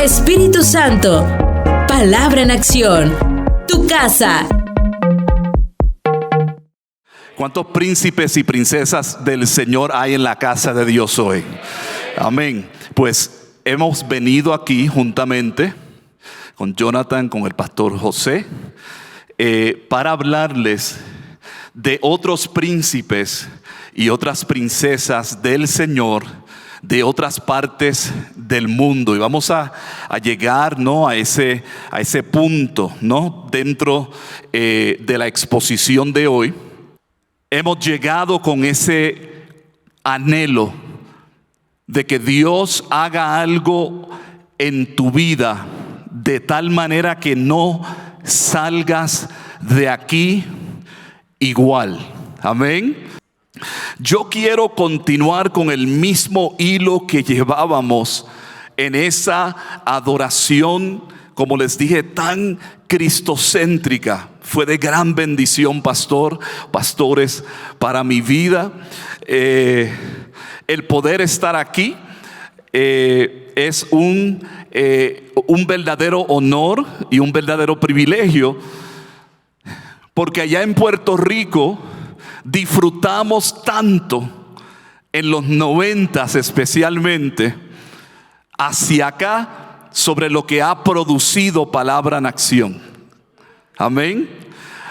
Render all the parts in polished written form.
Espíritu Santo, palabra en acción, tu casa. ¿Cuántos príncipes y princesas del Señor hay en la casa de Dios hoy? Amén. Pues hemos venido aquí juntamente con Jonathan, con el pastor José, para hablarles de otros príncipes y otras princesas del Señor de otras partes del mundo. Y vamos a llegar, ¿no?, a ese punto, ¿no?, dentro de la exposición de hoy. Hemos llegado con ese anhelo de que Dios haga algo en tu vida de tal manera que no salgas de aquí igual. Amén. Yo quiero continuar con el mismo hilo que llevábamos en esa adoración, como les dije, tan cristocéntrica. Fue de gran bendición, pastores, para mi vida. El poder estar aquí es un verdadero honor y un verdadero privilegio, porque allá en Puerto Rico disfrutamos tanto, en los 90s especialmente, hacia acá, sobre lo que ha producido Palabra en Acción. Amén.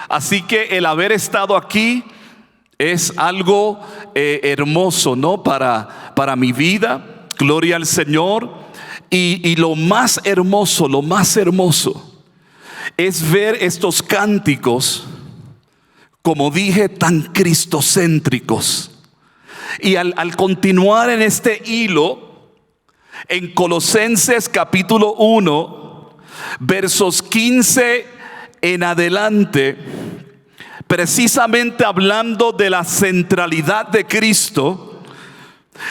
Así que el haber estado aquí es algo hermoso, ¿no?, para mi vida. Gloria al Señor. Y lo más hermoso es ver estos cánticos, como dije, tan cristocéntricos. Y al continuar en este hilo, en Colosenses capítulo 1, versos 15 en adelante, precisamente hablando de la centralidad de Cristo,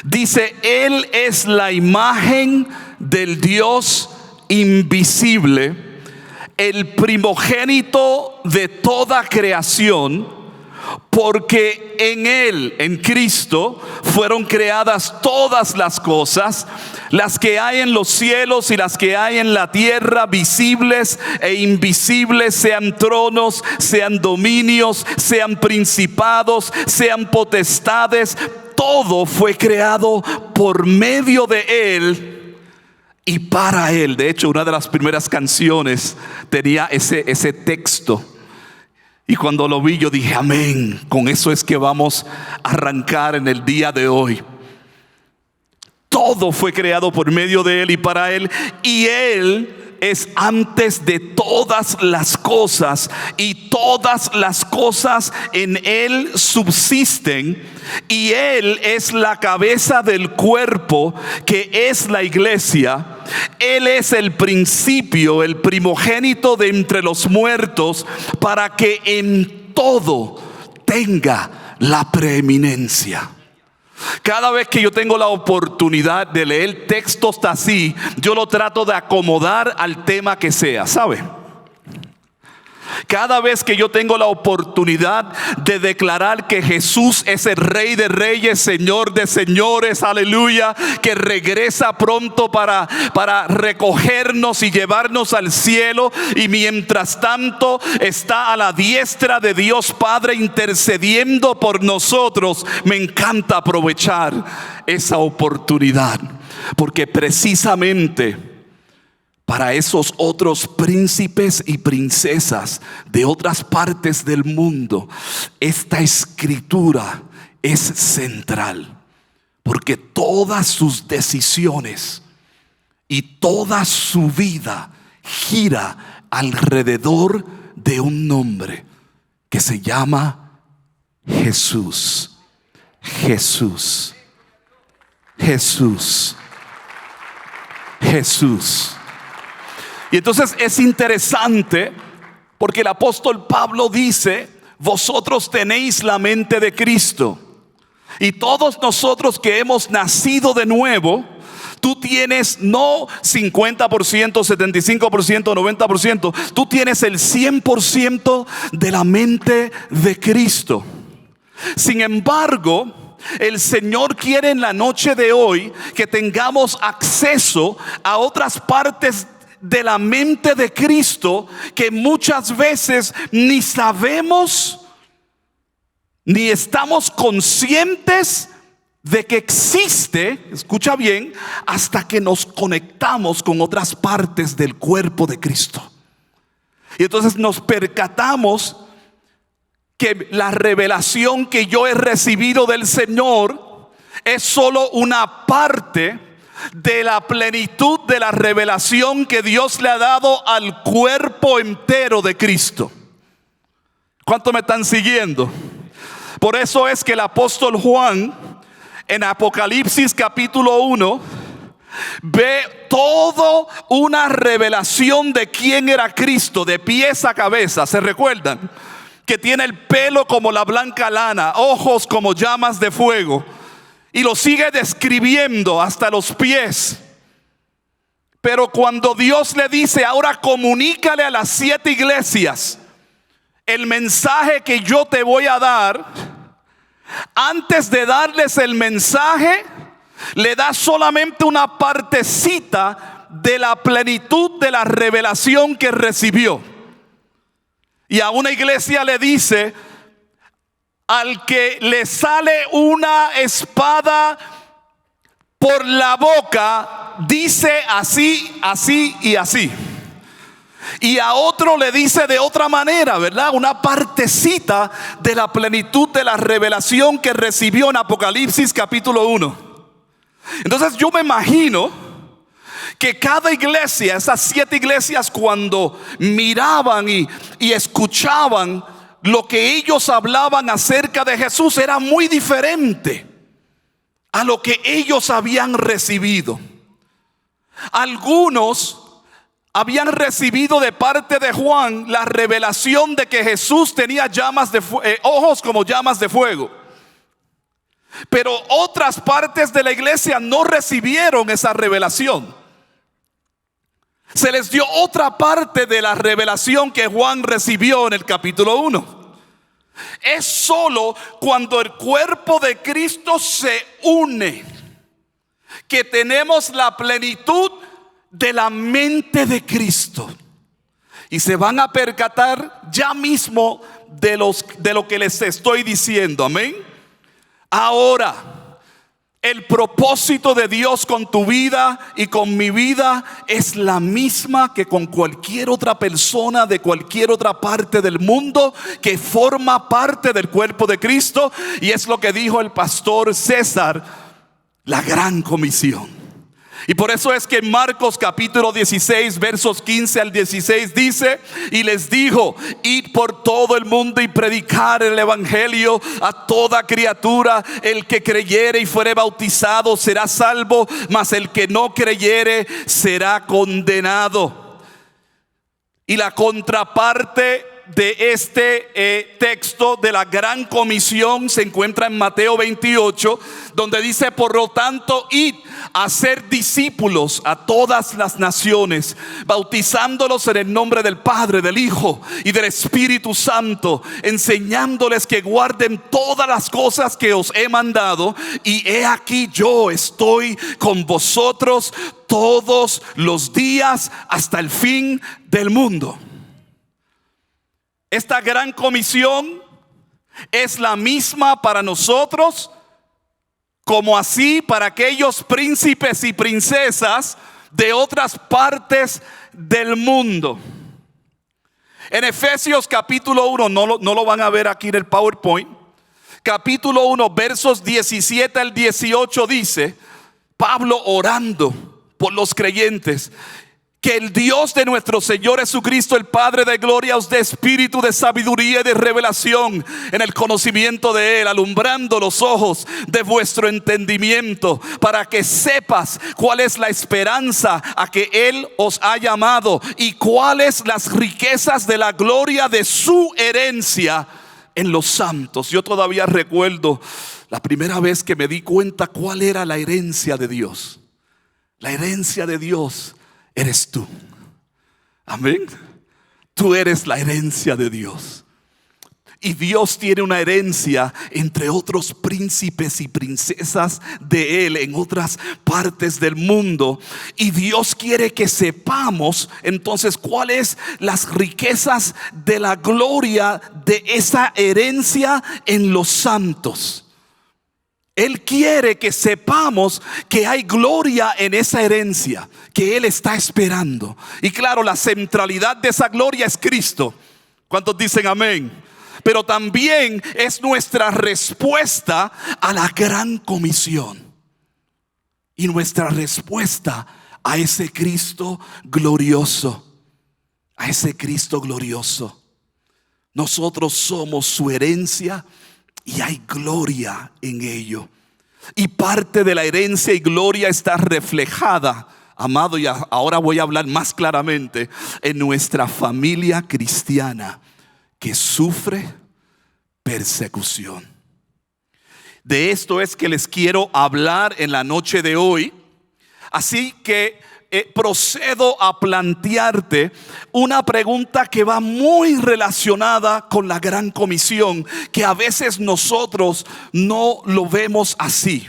dice: Él es la imagen del Dios invisible, el primogénito de toda creación, porque en Él, en Cristo, fueron creadas todas las cosas, las que hay en los cielos y las que hay en la tierra, visibles e invisibles, sean tronos, sean dominios, sean principados, sean potestades. Todo fue creado por medio de Él y para Él. De hecho, una de las primeras canciones tenía ese texto. Y cuando lo vi, yo dije: amén. Con eso es que vamos a arrancar en el día de hoy. Todo fue creado por medio de Él y para Él. Y Él es antes de todas las cosas, y todas las cosas en Él subsisten. Y Él es la cabeza del cuerpo, que es la iglesia. Él es el principio, el primogénito de entre los muertos, para que en todo tenga la preeminencia. Cada vez que yo tengo la oportunidad de leer textos así, yo lo trato de acomodar al tema que sea, ¿sabe? Cada vez que yo tengo la oportunidad de declarar que Jesús es el Rey de Reyes, Señor de Señores, aleluya, que regresa pronto para recogernos y llevarnos al cielo, y mientras tanto está a la diestra de Dios Padre intercediendo por nosotros, me encanta aprovechar esa oportunidad, porque precisamente para esos otros príncipes y princesas de otras partes del mundo, esta escritura es central, porque todas sus decisiones y toda su vida gira alrededor de un nombre que se llama Jesús. Jesús. Jesús. Jesús. Y entonces es interesante, porque el apóstol Pablo dice: vosotros tenéis la mente de Cristo. Y todos nosotros que hemos nacido de nuevo, tú tienes no 50%, 75%, 90%, tú tienes el 100% de la mente de Cristo. Sin embargo, el Señor quiere en la noche de hoy que tengamos acceso a otras partes de la mente de Cristo que muchas veces ni sabemos ni estamos conscientes de que existe, escucha bien, hasta que nos conectamos con otras partes del cuerpo de Cristo. Y entonces nos percatamos que la revelación que yo he recibido del Señor es solo una parte de la plenitud de la revelación que Dios le ha dado al cuerpo entero de Cristo. ¿Cuánto me están siguiendo? Por eso es que el apóstol Juan en Apocalipsis capítulo 1 ve toda una revelación de quién era Cristo, de pies a cabeza. ¿Se recuerdan? Que tiene el pelo como la blanca lana, ojos como llamas de fuego, y lo sigue describiendo hasta los pies. Pero cuando Dios le dice: ahora comunícale a las 7 iglesias el mensaje que yo te voy a dar, antes de darles el mensaje, le da solamente una partecita de la plenitud de la revelación que recibió. Y a una iglesia le dice: al que le sale una espada por la boca, dice así, así y así. Y a otro le dice de otra manera, ¿verdad? Una partecita de la plenitud de la revelación que recibió en Apocalipsis capítulo 1. Entonces yo me imagino que cada iglesia, esas 7 iglesias, cuando miraban y escuchaban lo que ellos hablaban acerca de Jesús, era muy diferente a lo que ellos habían recibido. Algunos habían recibido de parte de Juan la revelación de que Jesús tenía ojos como llamas de fuego. Pero otras partes de la iglesia no recibieron esa revelación. Se les dio otra parte de la revelación que Juan recibió en el capítulo 1. Es solo cuando el cuerpo de Cristo se une que tenemos la plenitud de la mente de Cristo. Y se van a percatar ya mismo de lo que les estoy diciendo. Amén. Ahora, el propósito de Dios con tu vida y con mi vida es la misma que con cualquier otra persona de cualquier otra parte del mundo que forma parte del cuerpo de Cristo. Y es lo que dijo el pastor César: la gran comisión. Y por eso es que en Marcos capítulo 16 versos 15 al 16 dice: y les dijo: id por todo el mundo y predicar el evangelio a toda criatura. El que creyere y fuere bautizado será salvo, mas el que no creyere será condenado. Y la contraparte de este texto de la gran comisión se encuentra en Mateo 28, donde dice: por lo tanto, id a ser discípulos a todas las naciones, bautizándolos en el nombre del Padre, del Hijo y del Espíritu Santo, enseñándoles que guarden todas las cosas que os he mandado, y he aquí yo estoy con vosotros todos los días hasta el fin del mundo. Esta gran comisión es la misma para nosotros como así para aquellos príncipes y princesas de otras partes del mundo. En Efesios capítulo 1, no lo van a ver aquí en el PowerPoint, capítulo 1 versos 17 al 18 dice Pablo orando por los creyentes: que el Dios de nuestro Señor Jesucristo, el Padre de gloria, os dé espíritu de sabiduría y de revelación en el conocimiento de Él, alumbrando los ojos de vuestro entendimiento, para que sepas cuál es la esperanza a que Él os ha llamado y cuáles las riquezas de la gloria de su herencia en los santos. Yo todavía recuerdo la primera vez que me di cuenta cuál era la herencia de Dios. La herencia de Dios eres tú. Amén. Tú eres la herencia de Dios. Y Dios tiene una herencia entre otros príncipes y princesas de Él en otras partes del mundo. Y Dios quiere que sepamos entonces cuáles las riquezas de la gloria de esa herencia en los santos. Él quiere que sepamos que hay gloria en esa herencia que Él está esperando. Y claro, la centralidad de esa gloria es Cristo. ¿Cuántos dicen amén? Pero también es nuestra respuesta a la gran comisión y nuestra respuesta a ese Cristo glorioso, a ese Cristo glorioso. Nosotros somos su herencia y hay gloria en ello. Y parte de la herencia y gloria está reflejada, amado, y ahora voy a hablar más claramente, en nuestra familia cristiana que sufre persecución. De esto es que les quiero hablar en la noche de hoy. Así que procedo a plantearte una pregunta que va muy relacionada con la gran comisión, que a veces nosotros no lo vemos así.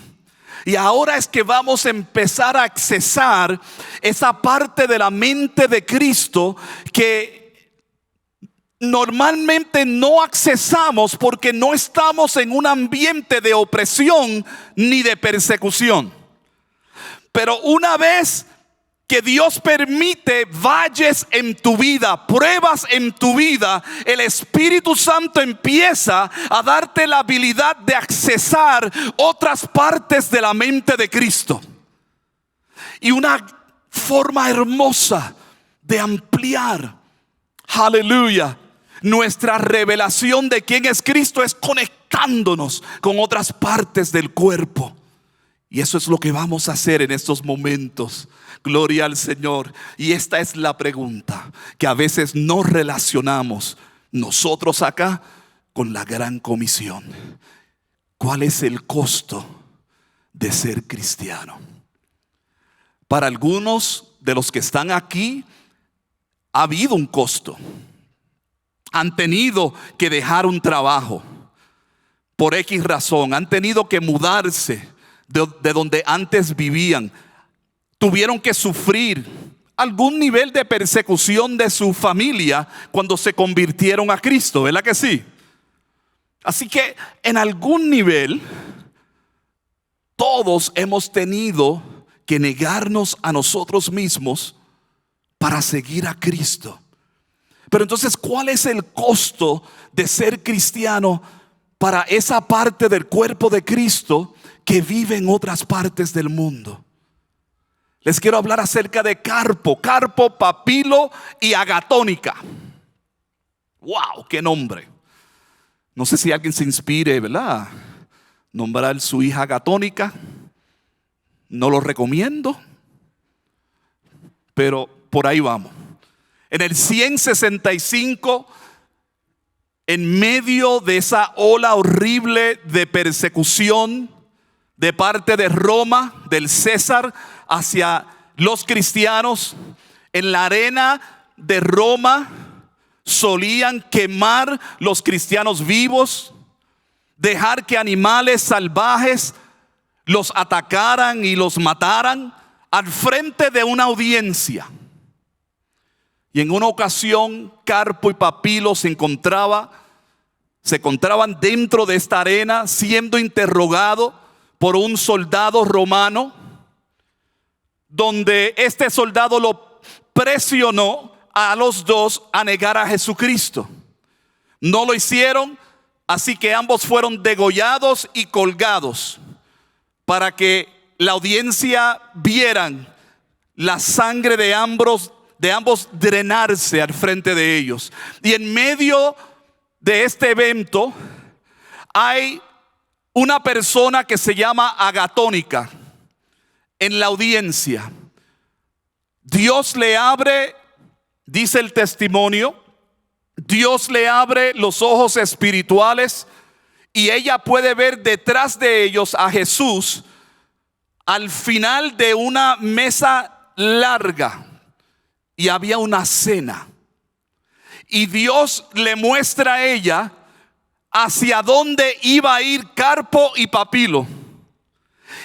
Y ahora es que vamos a empezar a accesar esa parte de la mente de Cristo que normalmente no accesamos porque no estamos en un ambiente de opresión ni de persecución. Pero una vez que Dios permite valles en tu vida, pruebas en tu vida, el Espíritu Santo empieza a darte la habilidad de accesar otras partes de la mente de Cristo. Y una forma hermosa de ampliar, aleluya, nuestra revelación de quién es Cristo es conectándonos con otras partes del cuerpo. Y eso es lo que vamos a hacer en estos momentos. Gloria al Señor. Y esta es la pregunta que a veces no relacionamos nosotros acá con la gran comisión. ¿Cuál es el costo de ser cristiano? Para algunos de los que están aquí ha habido un costo. Han tenido que dejar un trabajo por X razón. Han tenido que mudarse de donde antes vivían. Tuvieron que sufrir algún nivel de persecución de su familia cuando se convirtieron a Cristo, ¿verdad que sí? Así que en algún nivel todos hemos tenido que negarnos a nosotros mismos para seguir a Cristo. Pero entonces, ¿cuál es el costo de ser cristiano para esa parte del cuerpo de Cristo que vive en otras partes del mundo? Les quiero hablar acerca de Carpo, Papilo y Agatónica. ¡Wow! ¡Qué nombre! No sé si alguien se inspire, ¿verdad? Nombrar a su hija Agatónica. No lo recomiendo, pero por ahí vamos. En el 165, en medio de esa ola horrible de persecución de parte de Roma, del César, hacia los cristianos, en la arena de Roma solían quemar los cristianos vivos, dejar que animales salvajes los atacaran y los mataran al frente de una audiencia. Y en una ocasión Carpo y Papilo se encontraban dentro de esta arena siendo interrogados por un soldado romano, donde este soldado lo presionó a los dos a negar a Jesucristo. No lo hicieron, así que ambos fueron degollados y colgados para que la audiencia vieran la sangre de ambos drenarse al frente de ellos. Y en medio de este evento hay una persona que se llama Agatónica en la audiencia. Dios le abre, dice el testimonio, Dios le abre los ojos espirituales y ella puede ver detrás de ellos a Jesús al final de una mesa larga. Y había una cena. Y Dios le muestra a ella hacia donde iba a ir Carpo y Papilo.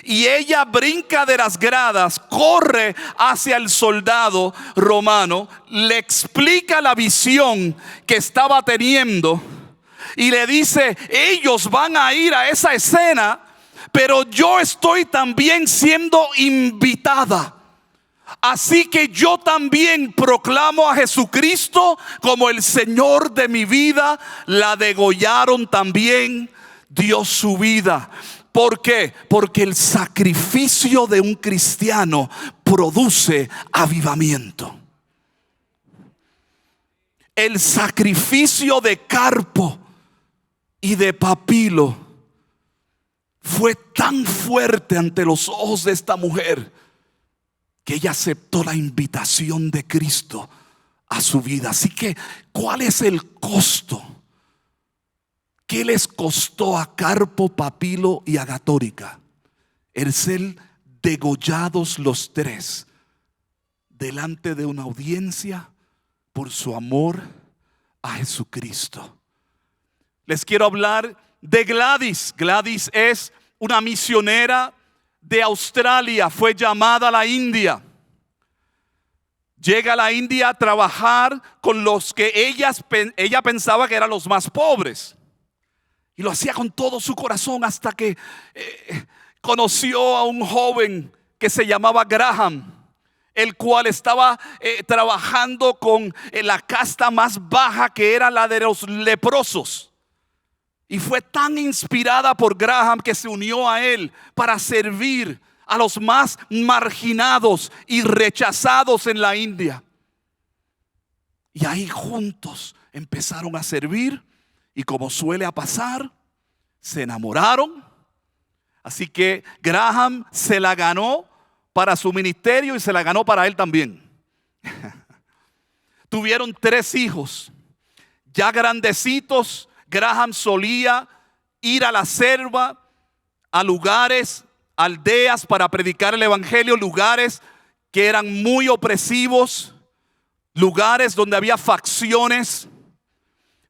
Y ella brinca de las gradas, corre hacia el soldado romano, le explica la visión que estaba teniendo y le dice: ellos van a ir a esa escena, pero yo estoy también siendo invitada. Así que yo también proclamo a Jesucristo como el Señor de mi vida. La degollaron también, dio su vida. ¿Por qué? Porque el sacrificio de un cristiano produce avivamiento. El sacrificio de Carpo y de Papilo fue tan fuerte ante los ojos de esta mujer que ella aceptó la invitación de Cristo a su vida. Así que, ¿cuál es el costo? ¿Qué les costó a Carpo, Papilo y Agatórica el ser degollados los tres delante de una audiencia por su amor a Jesucristo? Les quiero hablar de Gladys. Gladys es una misionera de Australia, fue llamada a la India. Llega a la India a trabajar con los que ella pensaba que eran los más pobres. Y lo hacía con todo su corazón hasta que conoció a un joven que se llamaba Graham, el cual estaba trabajando con la casta más baja, que era la de los leprosos. Y fue tan inspirada por Graham que se unió a él para servir a los más marginados y rechazados en la India. Y ahí juntos empezaron a servir. Y como suele pasar, se enamoraron. Así que Graham se la ganó para su ministerio y se la ganó para él también. Tuvieron 3 hijos. Ya grandecitos, Graham solía ir a la selva, a lugares, aldeas, para predicar el evangelio, lugares que eran muy opresivos, lugares donde había facciones,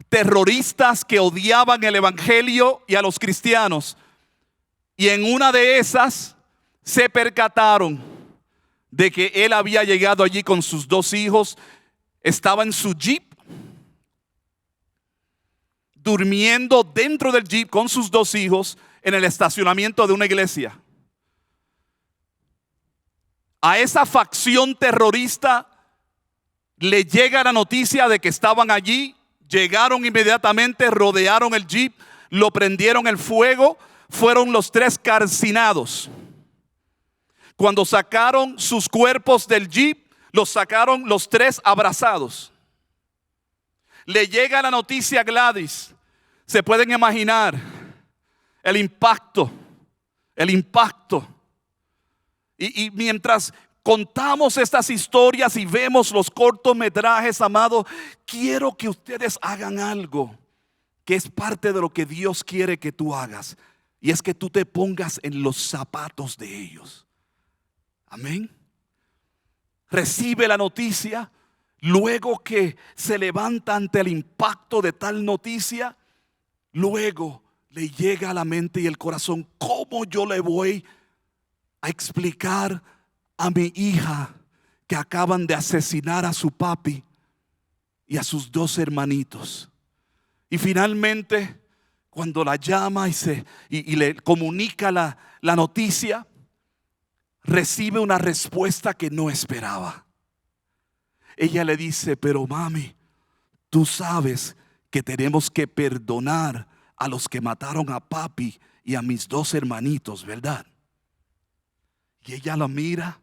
terroristas que odiaban el evangelio y a los cristianos. Y en una de esas se percataron de que él había llegado allí con sus 2 hijos. Estaba en su jeep, durmiendo dentro del jeep con sus 2 hijos en el estacionamiento de una iglesia. A esa facción terrorista le llega la noticia de que estaban allí. Llegaron inmediatamente, rodearon el jeep, lo prendieron el fuego. Fueron los 3 calcinados. Cuando sacaron sus cuerpos del jeep, los sacaron los 3 abrazados. Le llega la noticia a Gladys. Se pueden imaginar el impacto. Y mientras contamos estas historias y vemos los cortometrajes, amados, quiero que ustedes hagan algo que es parte de lo que Dios quiere que tú hagas. Y es que tú te pongas en los zapatos de ellos. Amén. Recibe la noticia. Luego que se levanta ante el impacto de tal noticia, luego le llega a la mente y el corazón: ¿cómo yo le voy a explicar a mi hija que acaban de asesinar a su papi y a sus 2 hermanitos? Y finalmente, cuando la llama y le comunica la noticia, recibe una respuesta que no esperaba. Ella le dice: pero mami, tú sabes que tenemos que perdonar a los que mataron a papi y a mis 2 hermanitos, ¿verdad? Y ella la mira.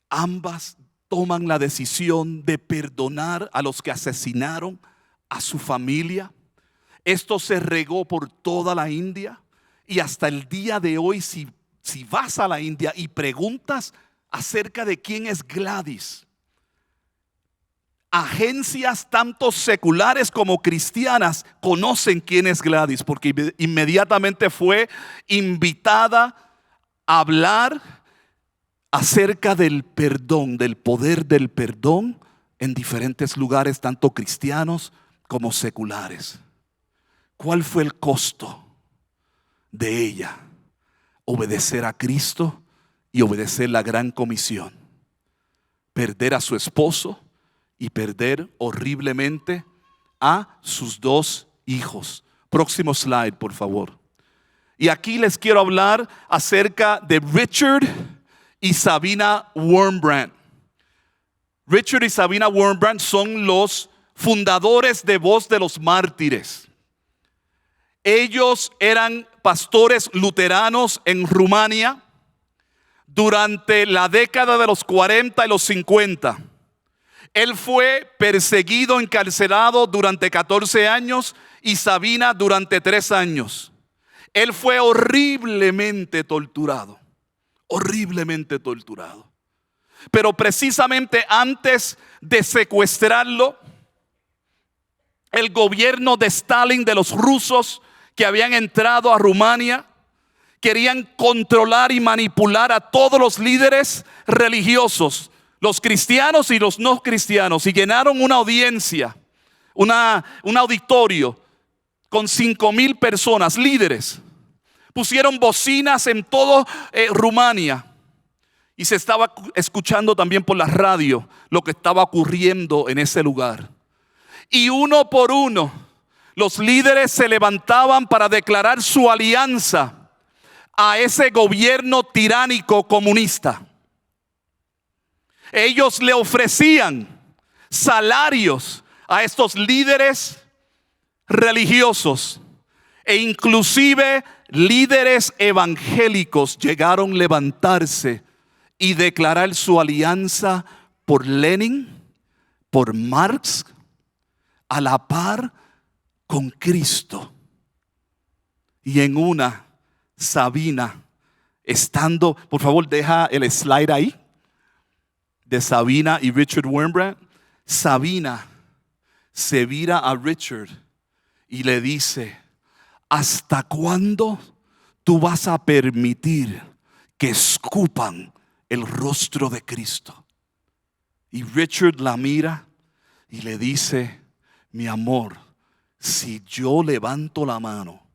Ambas toman la decisión de perdonar a los que asesinaron a su familia. Esto se regó por toda la India. Y hasta el día de hoy, si vas a la India y preguntas acerca de quién es Gladys, agencias tanto seculares como cristianas conocen quién es Gladys, porque inmediatamente fue invitada a hablar acerca del perdón, del poder del perdón en diferentes lugares, tanto cristianos como seculares. ¿Cuál fue el costo de ella? Obedecer a Cristo y obedecer la gran comisión. Perder a su esposo y perder horriblemente a sus 2 hijos. Próximo slide, por favor. Y aquí les quiero hablar acerca de Richard y Sabina Wurmbrand. Richard y Sabina Wurmbrand son los fundadores de Voz de los Mártires. Ellos eran pastores luteranos en Rumania durante la década de los 40 y los 50. Él fue perseguido, encarcelado durante 14 años y Sabina durante 3 años. Él fue horriblemente torturado, horriblemente torturado. Pero precisamente antes de secuestrarlo, el gobierno de Stalin, de los rusos que habían entrado a Rumania, querían controlar y manipular a todos los líderes religiosos, los cristianos y los no cristianos, y llenaron una audiencia, un auditorio con 5,000 personas, líderes. Pusieron bocinas en todo Rumania y se estaba escuchando también por la radio lo que estaba ocurriendo en ese lugar. Y uno por uno, los líderes se levantaban para declarar su alianza a ese gobierno tiránico comunista. Ellos le ofrecían salarios a estos líderes religiosos e inclusive líderes evangélicos llegaron a levantarse y declarar su alianza por Lenin, por Marx, a la par con Cristo. Y en una, Sabina, estando, por favor deja el slide ahí, de Sabina y Richard Wurmbrand. Sabina se vira a Richard y le dice: ¿hasta cuándo tú vas a permitir que escupan el rostro de Cristo? Y Richard la mira y le dice: mi amor, si yo levanto la mano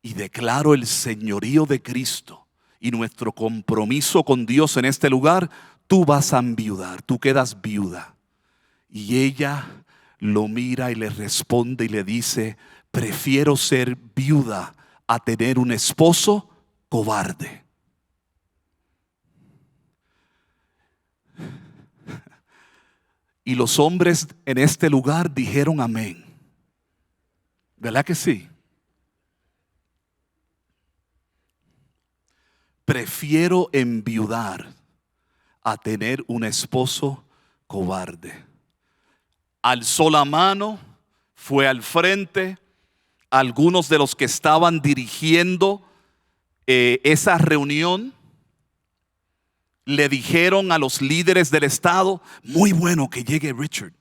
y declaro el señorío de Cristo y nuestro compromiso con Dios en este lugar, tú vas a enviudar, tú quedas viuda. Y ella lo mira y le responde y le dice: prefiero ser viuda a tener un esposo cobarde. Y los hombres en este lugar dijeron amén. ¿Verdad que sí? Prefiero enviudar a tener un esposo cobarde. Alzó la mano, fue al frente. Algunos de los que estaban dirigiendo esa reunión le dijeron a los líderes del estado: muy bueno que llegue Richard,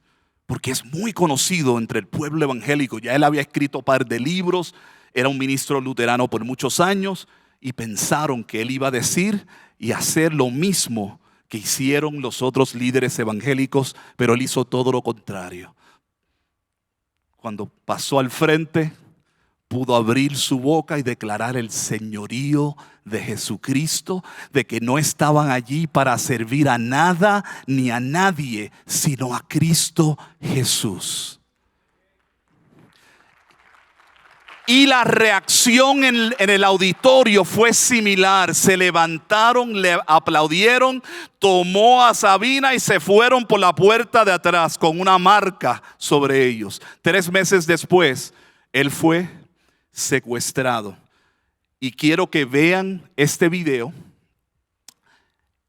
porque es muy conocido entre el pueblo evangélico. Ya él había escrito un par de libros, era un ministro luterano por muchos años, y pensaron que él iba a decir y hacer lo mismo que hicieron los otros líderes evangélicos, pero él hizo todo lo contrario. Cuando pasó al frente, pudo abrir su boca y declarar el señorío de Jesucristo, de que no estaban allí para servir a nada ni a nadie, sino a Cristo Jesús. Y la reacción en el auditorio fue similar. Se levantaron, le aplaudieron, tomó a Sabina y se fueron por la puerta de atrás con una marca sobre ellos. 3 meses después, él fue secuestrado. Y quiero que vean este video.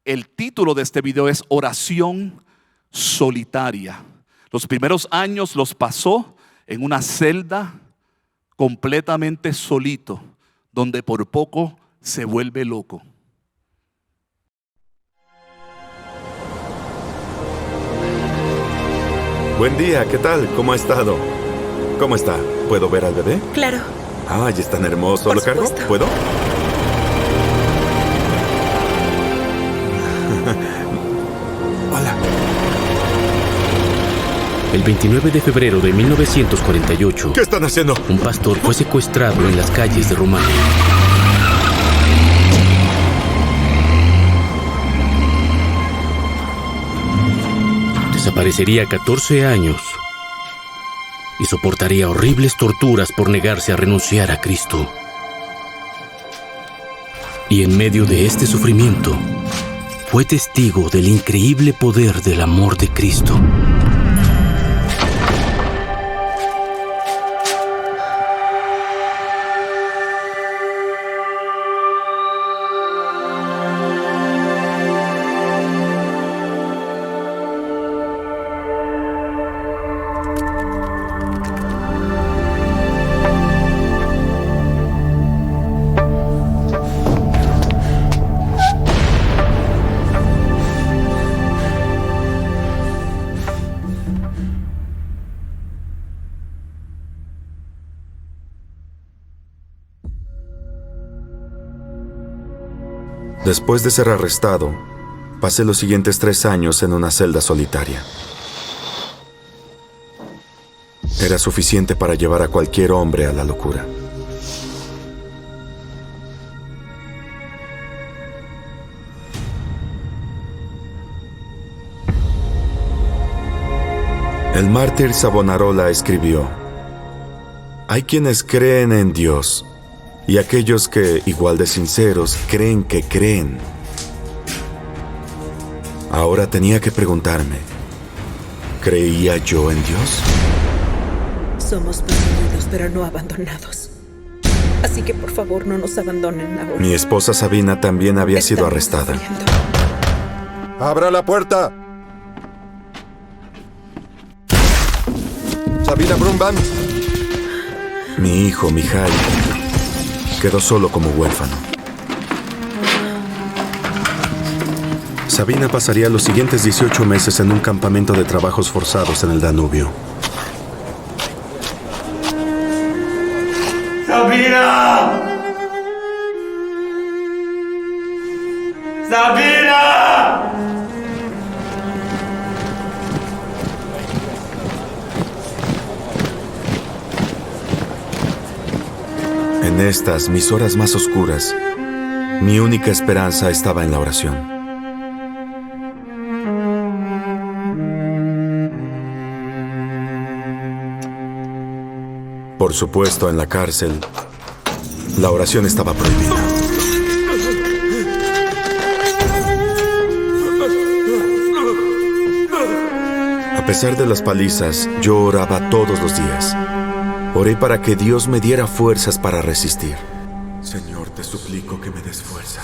El título de este video es Oración Solitaria. Los primeros años los pasó en una celda completamente solito, donde por poco se vuelve loco. Buen día, ¿qué tal? ¿Cómo ha estado? ¿Cómo está? ¿Puedo ver al bebé? Claro. Ay, es tan hermoso. ¿Lo cargo? Supuesto. ¿Puedo? Hola. El 29 de febrero de 1948, ¿Qué están haciendo? un pastor fue secuestrado en las calles de Rumania. Desaparecería 14 años y soportaría horribles torturas por negarse a renunciar a Cristo. Y en medio de este sufrimiento, fue testigo del increíble poder del amor de Cristo. Después de ser arrestado, pasé los siguientes 3 años en una celda solitaria. Era suficiente para llevar a cualquier hombre a la locura. El mártir Savonarola escribió: hay quienes creen en Dios y aquellos que, igual de sinceros, creen que creen. Ahora tenía que preguntarme, ¿creía yo en Dios? Somos perseguidos, pero no abandonados. Así que por favor no nos abandonen ahora. Mi esposa Sabina también había sido Estamos arrestada. sufriendo. ¡Abra la puerta! Sabina Brumbaum. Mi hijo, Mijail, quedó solo como huérfano. Sabina pasaría los siguientes 18 meses en un campamento de trabajos forzados en el Danubio. ¡Sabina! ¡Sabina! En estas, mis horas más oscuras, mi única esperanza estaba en la oración. Por supuesto, en la cárcel, la oración estaba prohibida. A pesar de las palizas, yo oraba todos los días. Oré para que Dios me diera fuerzas para resistir. Señor, te suplico que me des fuerza.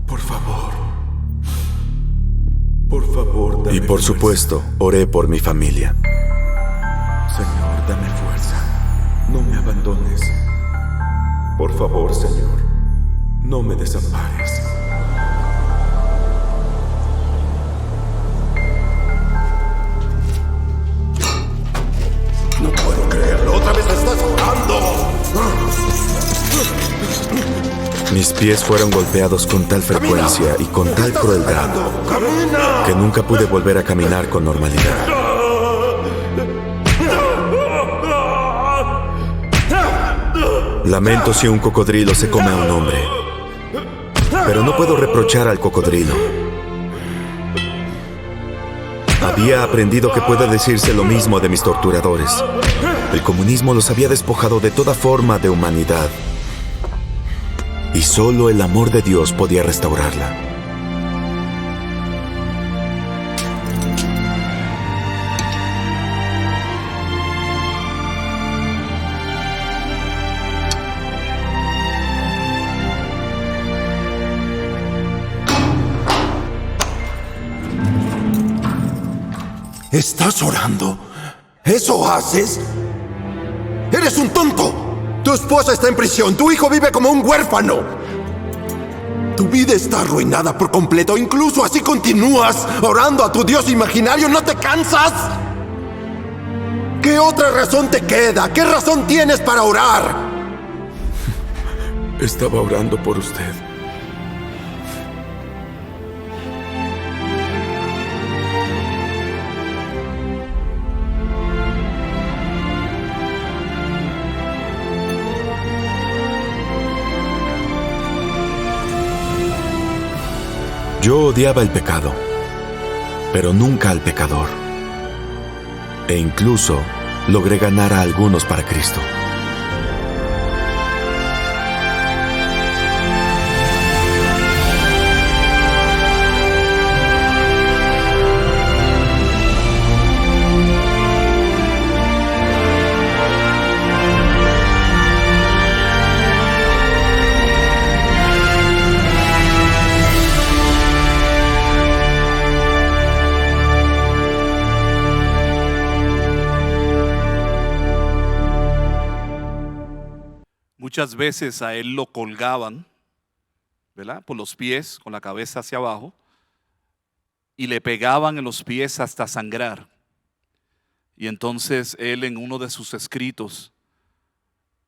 Por favor. Por favor, dame fuerza. Y por supuesto, oré por mi familia. Señor, dame fuerza. No me abandones. Por favor, Señor, no me desampares. No puedo creerlo. ¡Otra vez estás orando! Mis pies fueron golpeados con tal frecuencia y con tal crueldad ¡Camina! que nunca pude volver a caminar con normalidad. Lamento si un cocodrilo se come a un hombre, pero no puedo reprochar al cocodrilo. Había aprendido que puede decirse lo mismo de mis torturadores. El comunismo los había despojado de toda forma de humanidad, y solo el amor de Dios podía restaurarla. ¿Estás orando? ¿Eso haces? ¡Eres un tonto! Tu esposa está en prisión, tu hijo vive como un huérfano. Tu vida está arruinada por completo, incluso así continúas orando a tu Dios imaginario, ¿no te cansas? ¿Qué otra razón te queda? ¿Qué razón tienes para orar? Estaba orando por usted. Yo odiaba el pecado, pero nunca al pecador. E incluso logré ganar a algunos para Cristo. Muchas veces a él lo colgaban, ¿verdad?, por los pies, con la cabeza hacia abajo, y le pegaban en los pies hasta sangrar. Y entonces él, en uno de sus escritos,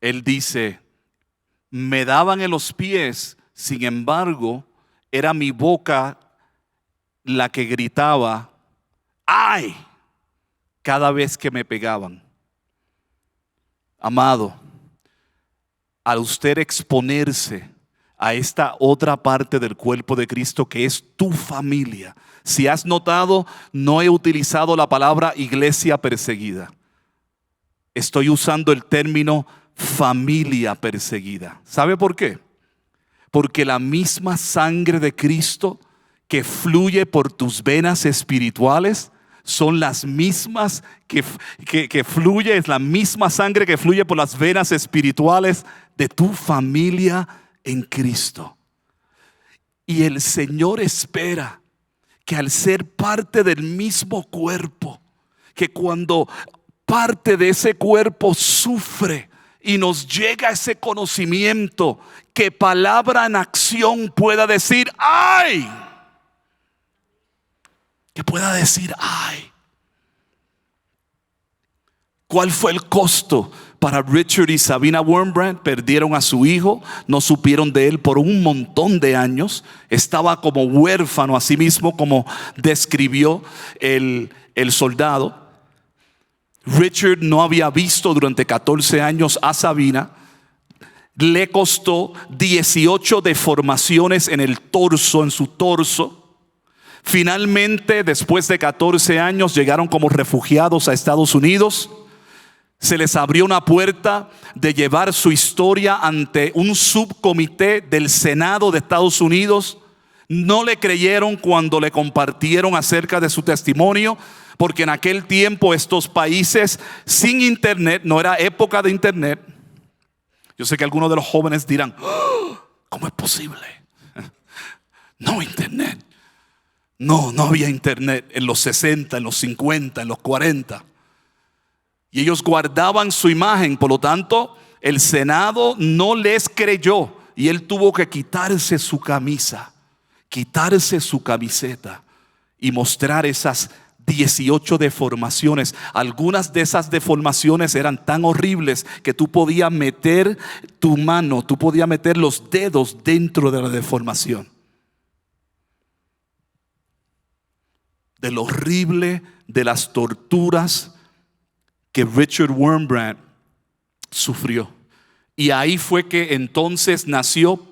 él dice: me daban en los pies, sin embargo, era mi boca la que gritaba ¡ay!, cada vez que me pegaban. Amado, al usted exponerse a esta otra parte del cuerpo de Cristo que es tu familia, si has notado, no he utilizado la palabra iglesia perseguida. Estoy usando el término familia perseguida. ¿Sabe por qué? Porque la misma sangre de Cristo que fluye por tus venas espirituales son las mismas que fluye, es la misma sangre que fluye por las venas espirituales de tu familia en Cristo. Y el Señor espera que al ser parte del mismo cuerpo, que cuando parte de ese cuerpo sufre y nos llega ese conocimiento, que palabra en acción pueda decir ¡ay! Que pueda decir ¡ay! ¿Cuál fue el costo para Richard y Sabina Wurmbrand? Perdieron a su hijo, no supieron de él por un montón de años. Estaba como huérfano, así mismo como describió el soldado. Richard no había visto durante 14 años a Sabina. Le costó 18 deformaciones en el torso, en su torso. Finalmente, después de 14 años, llegaron como refugiados a Estados Unidos. Se les abrió una puerta de llevar su historia ante un subcomité del Senado de Estados Unidos. No le creyeron cuando le compartieron acerca de su testimonio, porque en aquel tiempo estos países sin internet, no era época de internet. Yo sé que algunos de los jóvenes dirán: ¡oh! ¿Cómo es posible? No internet. No había internet en los 60, en los 50, en los 40. Y ellos guardaban su imagen, por lo tanto, el Senado no les creyó. Y él tuvo que quitarse su camisa, quitarse su camiseta y mostrar esas 18 deformaciones. Algunas de esas deformaciones eran tan horribles que tú podías meter tu mano, tú podías meter los dedos dentro de la deformación. De lo horrible de las torturas que Richard Wurmbrand sufrió. Y ahí fue que entonces nació,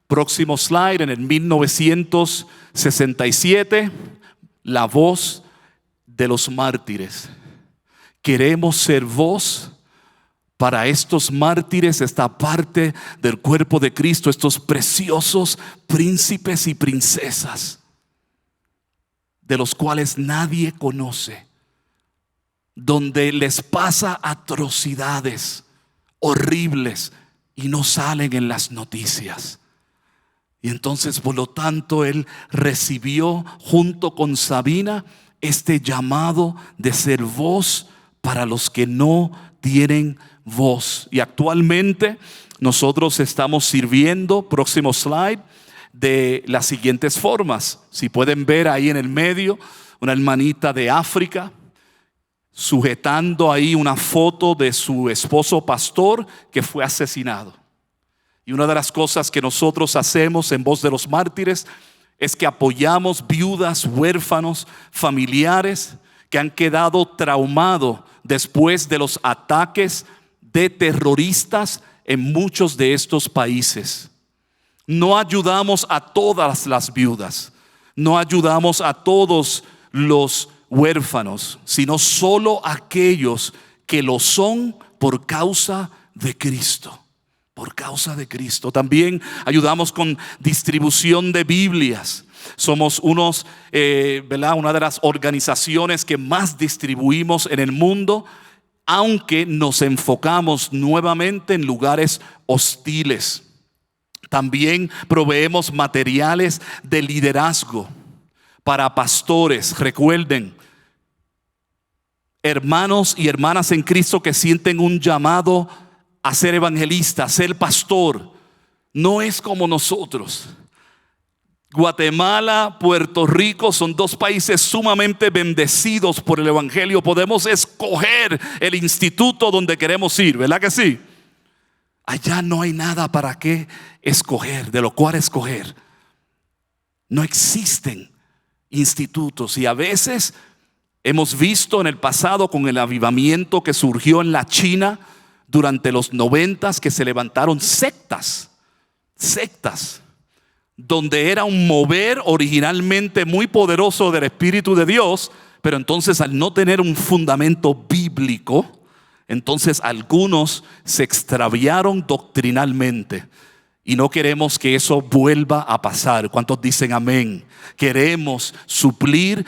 próximo slide, en el 1967, la voz de los mártires. Queremos ser voz para estos mártires, esta parte del cuerpo de Cristo, estos preciosos príncipes y princesas de los cuales nadie conoce, donde les pasa atrocidades horribles y no salen en las noticias. Y entonces, por lo tanto, él recibió junto con Sabina este llamado de ser voz para los que no tienen voz. Y actualmente nosotros estamos sirviendo, próximo slide, de las siguientes formas. Si pueden ver ahí en el medio, una hermanita de África sujetando ahí una foto de su esposo pastor que fue asesinado. Y una de las cosas que nosotros hacemos en Voz de los Mártires es que apoyamos viudas, huérfanos, familiares que han quedado traumados después de los ataques de terroristas en muchos de estos países. No ayudamos a todas las viudas, no ayudamos a todos los huérfanos, sino solo a aquellos que lo son por causa de Cristo. Por causa de Cristo. También ayudamos con distribución de Biblias. Somos una de las organizaciones que más distribuimos en el mundo, aunque nos enfocamos nuevamente en lugares hostiles. También proveemos materiales de liderazgo para pastores. Recuerden, hermanos y hermanas en Cristo que sienten un llamado a ser evangelista, a ser pastor, no es como nosotros. Guatemala, Puerto Rico son dos países sumamente bendecidos por el evangelio. Podemos escoger el instituto donde queremos ir, ¿verdad que sí? Allá no hay nada para qué escoger, de lo cual escoger. No existen institutos, y a veces hemos visto en el pasado con el avivamiento que surgió en la China durante los 90s, que se levantaron sectas donde era un mover originalmente muy poderoso del Espíritu de Dios, pero entonces al no tener un fundamento bíblico, entonces algunos se extraviaron doctrinalmente. Y no queremos que eso vuelva a pasar. ¿Cuántos dicen amén? Queremos suplir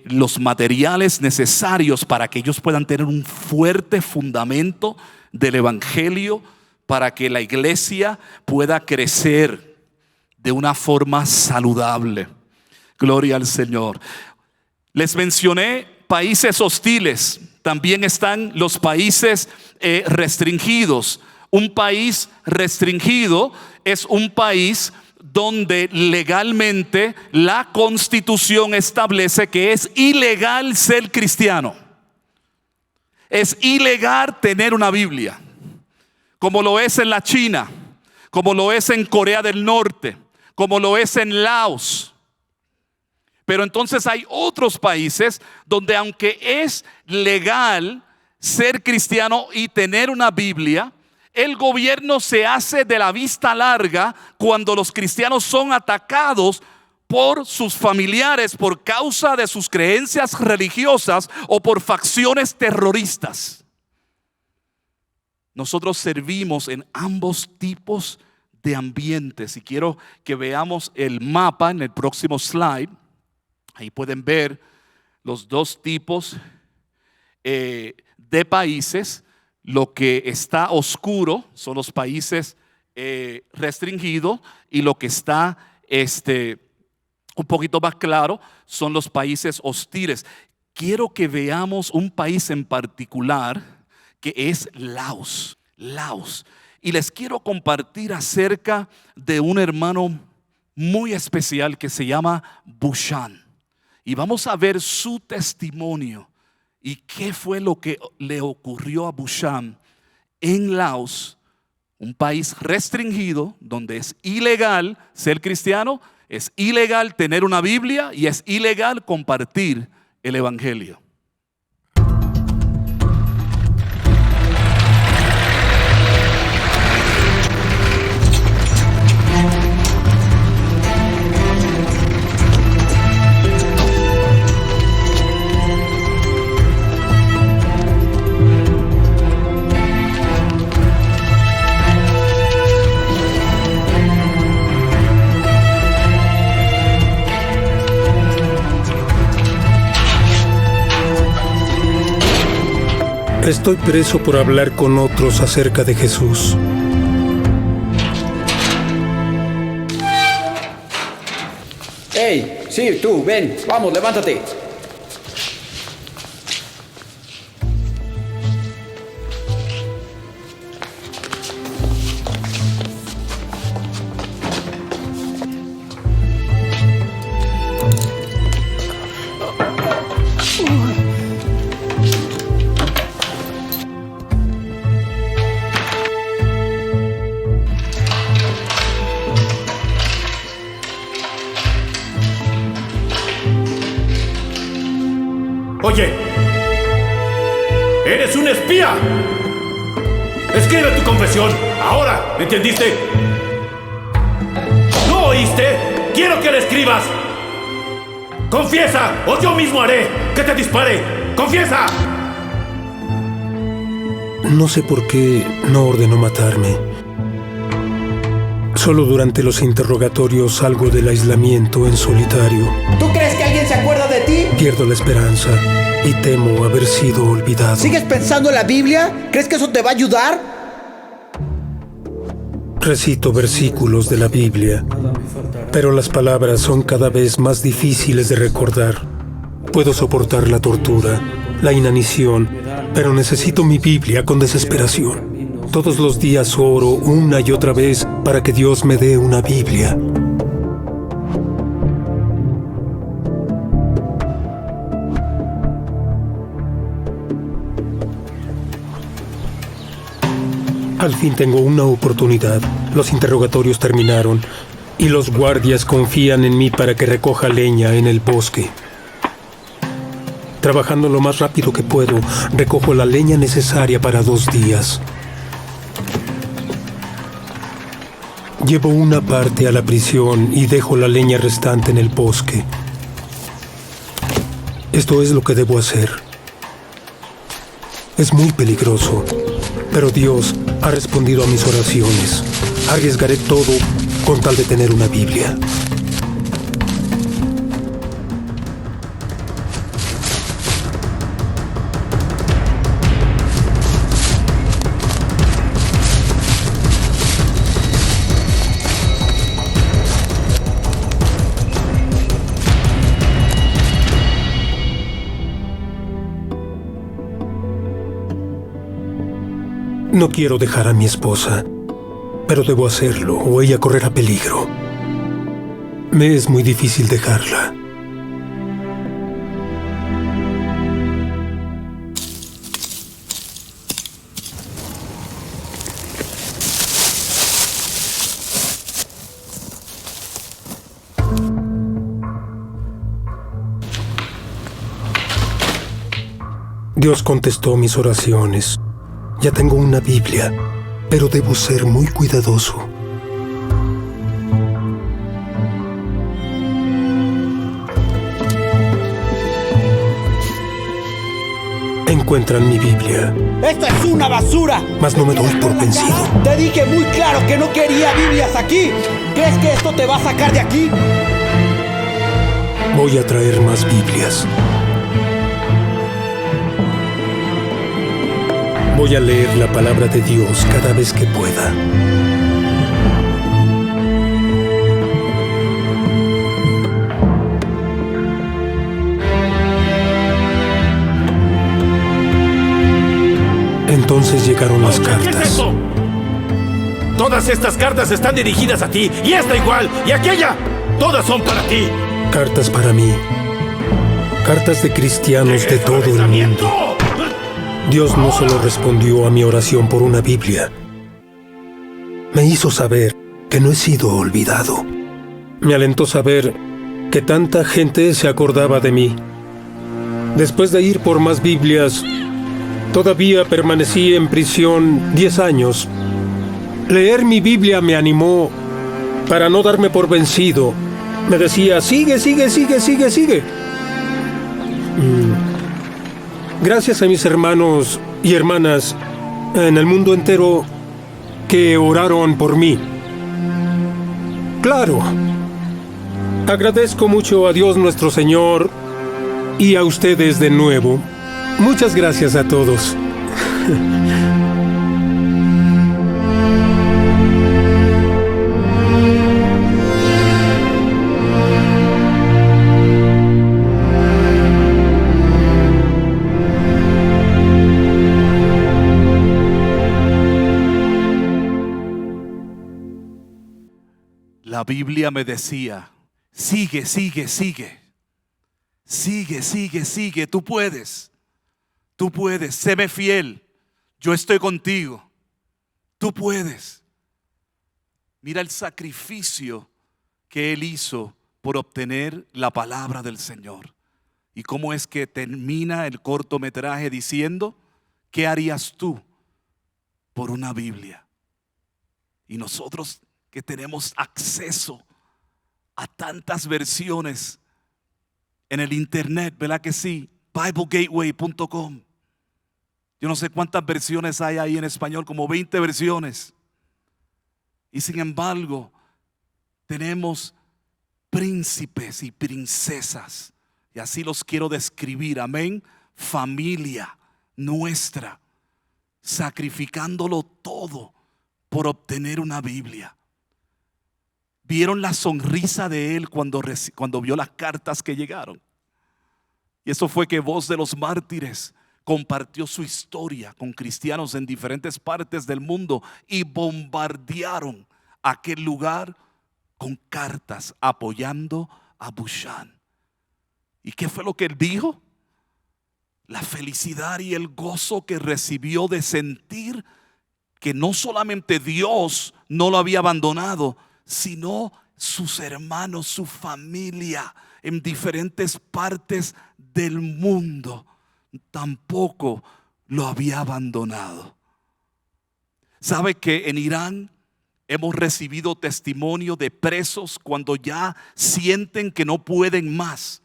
los materiales necesarios para que ellos puedan tener un fuerte fundamento del evangelio, para que la iglesia pueda crecer de una forma saludable. Gloria al Señor. Les mencioné países hostiles. También están los países restringidos. Un país restringido es un país donde legalmente la Constitución establece que es ilegal ser cristiano. Es ilegal tener una Biblia, como lo es en la China, como lo es en Corea del Norte, como lo es en Laos. Pero entonces hay otros países donde, aunque es legal ser cristiano y tener una Biblia, el gobierno se hace de la vista larga cuando los cristianos son atacados por sus familiares por causa de sus creencias religiosas o por facciones terroristas. Nosotros servimos en ambos tipos de ambientes, y quiero que veamos el mapa en el próximo slide. Ahí pueden ver los dos tipos de países. Lo que está oscuro son los países restringidos, y lo que está un poquito más claro son los países hostiles. Quiero que veamos un país en particular que es Laos. Y les quiero compartir acerca de un hermano muy especial que se llama Bhushan. Y vamos a ver su testimonio y qué fue lo que le ocurrió a Bhushan en Laos, un país restringido donde es ilegal ser cristiano, es ilegal tener una Biblia y es ilegal compartir el evangelio. Estoy preso por hablar con otros acerca de Jesús. ¡Hey! Sí, tú, ven, vamos, levántate. Oye, eres un espía. Escribe tu confesión, ahora, ¿me entendiste? ¿No oíste? Quiero que la escribas. ¡Confiesa o yo mismo haré que te dispare! ¡Confiesa! No sé por qué no ordenó matarme. Solo durante los interrogatorios salgo del aislamiento en solitario. ¿Tú crees que alguien se acuerda de ti? Pierdo la esperanza y temo haber sido olvidado. ¿Sigues pensando en la Biblia? ¿Crees que eso te va a ayudar? Recito versículos de la Biblia, pero las palabras son cada vez más difíciles de recordar. Puedo soportar la tortura, la inanición, pero necesito mi Biblia con desesperación. Todos los días oro una y otra vez para que Dios me dé una Biblia. Al fin tengo una oportunidad. Los interrogatorios terminaron y los guardias confían en mí para que recoja leña en el bosque. Trabajando lo más rápido que puedo, recojo la leña necesaria para 2 días. Llevo una parte a la prisión y dejo la leña restante en el bosque. Esto es lo que debo hacer. Es muy peligroso, pero Dios ha respondido a mis oraciones. Arriesgaré todo con tal de tener una Biblia. No quiero dejar a mi esposa, pero debo hacerlo o ella correrá peligro. Me es muy difícil dejarla. Dios contestó mis oraciones. Ya tengo una Biblia, pero debo ser muy cuidadoso. Encuentran mi Biblia. ¡Esto es una basura! Mas no me doy por vencido. Te dije muy claro que no quería Biblias aquí. ¿Crees que esto te va a sacar de aquí? Voy a traer más Biblias. Voy a leer la palabra de Dios cada vez que pueda. Entonces llegaron las cartas. ¿Qué es esto? Todas estas cartas están dirigidas a ti, y esta igual, y aquella. Todas son para ti. Cartas para mí. Cartas de cristianos de todo el mundo. Dios no solo respondió a mi oración por una Biblia, me hizo saber que no he sido olvidado. Me alentó saber que tanta gente se acordaba de mí. Después de ir por más Biblias, todavía permanecí en prisión 10 años. Leer mi Biblia me animó para no darme por vencido. Me decía, sigue, sigue, sigue, sigue, sigue. Gracias a mis hermanos y hermanas en el mundo entero que oraron por mí. Claro, agradezco mucho a Dios nuestro Señor y a ustedes de nuevo. Muchas gracias a todos. La Biblia me decía, sigue, sigue, sigue. Sigue, sigue, sigue. Tú puedes. Tú puedes. Séme fiel. Yo estoy contigo. Tú puedes. Mira el sacrificio que Él hizo por obtener la palabra del Señor. Y cómo es que termina el cortometraje diciendo, ¿qué harías tú por una Biblia? Y nosotros que tenemos acceso a tantas versiones en el internet, ¿verdad que sí? BibleGateway.com. Yo no sé cuántas versiones hay ahí en español, como 20 versiones. Y sin embargo, tenemos príncipes y princesas, y así los quiero describir, amén. Familia nuestra, sacrificándolo todo por obtener una Biblia. Vieron la sonrisa de él cuando vio las cartas que llegaron. Y eso fue que Voz de los Mártires compartió su historia con cristianos en diferentes partes del mundo y bombardearon aquel lugar con cartas apoyando a Bushan. ¿Y qué fue lo que él dijo? La felicidad y el gozo que recibió de sentir que no solamente Dios no lo había abandonado, sino sus hermanos, su familia en diferentes partes del mundo tampoco lo había abandonado. ¿Sabe que en Irán hemos recibido testimonio de presos cuando ya sienten que no pueden más?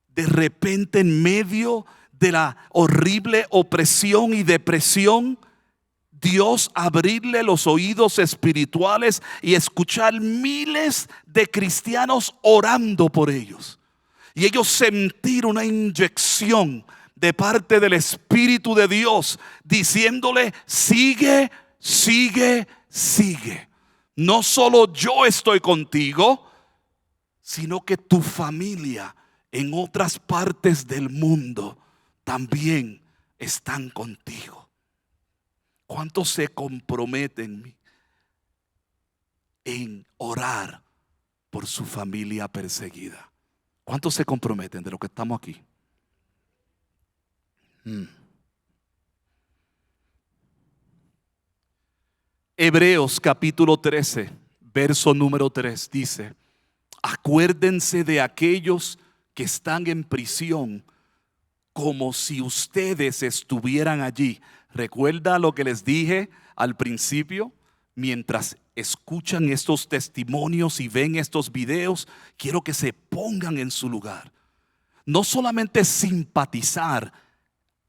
De repente, en medio de la horrible opresión y depresión, Dios abrirle los oídos espirituales y escuchar miles de cristianos orando por ellos. Y ellos sentir una inyección de parte del Espíritu de Dios diciéndole: sigue, sigue, sigue. No solo yo estoy contigo, sino que tu familia en otras partes del mundo también están contigo. ¿Cuántos se comprometen en orar por su familia perseguida? ¿Cuántos se comprometen de lo que estamos aquí? Hebreos capítulo 13, verso número 3 dice: acuérdense de aquellos que están en prisión como si ustedes estuvieran allí. ¿Recuerda lo que les dije al principio? Mientras escuchan estos testimonios y ven estos videos, quiero que se pongan en su lugar. No solamente simpatizar